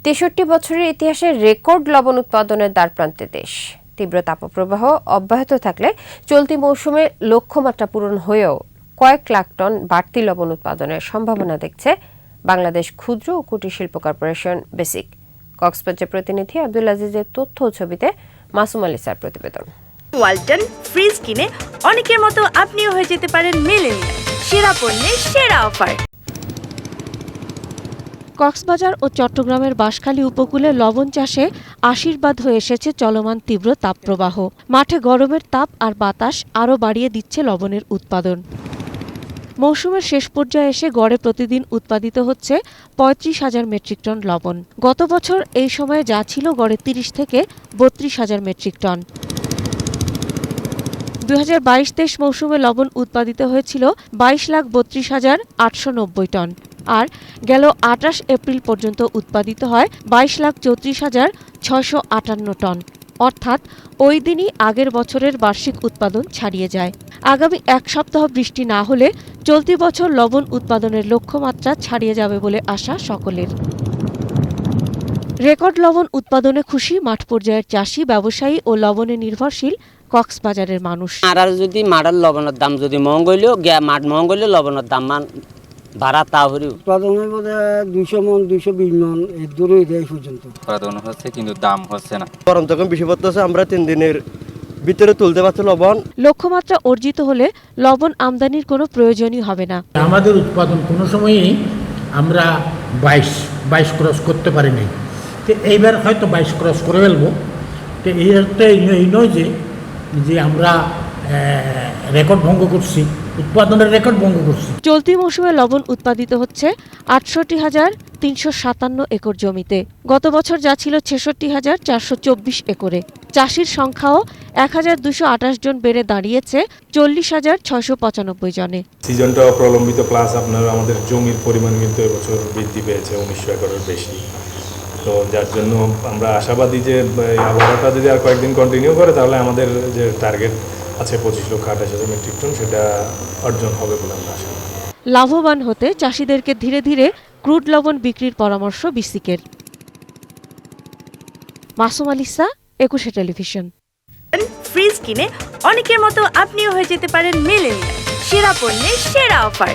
৬৩ বছরের ইতিহাসে রেকর্ড লবণ উৎপাদনের দ্বারপ্রান্তে দেশ। তীব্র তাপপ্রবাহ অব্যাহত থাকলে চলতি মৌসুমে লক্ষ্যমাত্রা পূরণ হয়েও কয়েক লাখ টন বাড়তি লবণ উৎপাদনের সম্ভাবনা দেখছে বাংলাদেশ ক্ষুদ্র ও কুটির শিল্প কর্পোরেশন বেসিক। কক্সবাজার প্রতিনিধি আব্দুল আজিজের তথ্য ও ছবিতে মাসুম আলিসার প্রতিবেদন। ওয়ালটন ফ্রিজ কিনে অনেকের মতো আপনিও হয়ে যেতে পারেন মিলেনিয়াল। সেরা পণ্যের সেরা অফার। কক্সবাজার ও চট্টগ্রামের বাঁশখালী উপকূলে লবণ চাষে আশীর্বাদ হয়ে এসেছে চলমান তীব্র তাপপ্রবাহ। মাঠে গরমের তাপ আর বাতাস আরও বাড়িয়ে দিচ্ছে লবণের উৎপাদন। মৌসুমের শেষ পর্যায়ে এসে গড়ে প্রতিদিন উৎপাদিত হচ্ছে ৩৫,০০০ মেট্রিক টন লবণ। গত বছর এই সময়ে যা ছিল গড়ে ৩০ থেকে ৩২,০০০ মেট্রিক টন। ২০২২-২৩ মৌসুমে লবণ উৎপাদিত হয়েছিল ২২,৩২,৮৯০ টন। আর গেল ২৮ এপ্রিল পর্যন্ত উৎপাদিত হয় ২২,৩৪,৬৫৮ টন। অর্থাৎ ওই দিনই আগের বছরের বার্ষিক উৎপাদন ছাড়িয়ে যায়। আগামী এক সপ্তাহ বৃষ্টি না হলে চলতি বছর লবণ উৎপাদনের লক্ষ্যমাত্রা ছাড়িয়ে যাবে বলে আশা সকলের। রেকর্ড লবণ উৎপাদনে খুশি মাঠ পর্যায়ের চাষি, ব্যবসায়ী ও লবণে নির্ভরশীল কক্সবাজারের মানুষ। আর যদি মাঠের লবণের দাম যদি মহঙ্গ হইলেও মাঠ মহঙ্গ হইলেও লবণের দাম ভাড়া তা হরি উৎপাদনের মধ্যে ২০০ মন ২২০ মন এই দূরে এই পর্যন্ত উৎপাদন হচ্ছে কিন্তু দাম হচ্ছে না। গরম যখন বেশি পড়তেছে আমরা ৩ দিনের ভিতরে তুলতে পারছি লবণ। লক্ষ্যমাত্রা অর্জিত হলে লবণ আমদানির কোনো প্রয়োজনই হবে না। আমাদের উৎপাদন কোনো সময়ই আমরা ২২ ক্রস করতে পারিনি। তো এইবার হয়তো ২২ ক্রস করে ফেলবো। তো এই অর্থে এই নয় যে আমরা রেকর্ড ভঙ্গ করছি, উৎপাদনের রেকর্ড ভঙ্গ করছি। চলতি মৌসুমে লবণ উৎপাদিত হচ্ছে ৬৮,৩৫৭ একর জমিতে। গত বছর যা ছিল ৬৬,৪২৪ একরে। চাষির সংখ্যাও ১,২২৮ জন বেড়ে দাঁড়িয়েছে ৪০,৬৯৫ জনে। সিজনটা প্রলম্বিত, প্লাস আপনার আমাদের জমির পরিমাণ কিন্তু এবছর বৃদ্ধি পেয়েছে ১৯০০ একরের বেশি। তো যার জন্য আমরা আশাবাদী যে আবহাওয়াটা যদি আর কয়েকদিন কন্টিনিউ করে তাহলে আমাদের যে টার্গেট আছে ২৫,২৮,০০০ মেট্রিক টন সেটা অর্জন হবে বলে আমরা আশা করি। লাভবান হতে চাষিদেরকে ধীরে ধীরে ক্রুড লবণ বিক্রির পরামর্শ বিসিকের। মাসুম আলিসা, ২১ টেলিভিশন। ফ্রিজ কিনে অনেকের মতো আপনিও হয়ে যেতে পারেন মিলেনিয়াল। সেরা পণ্যের সেরা অফার।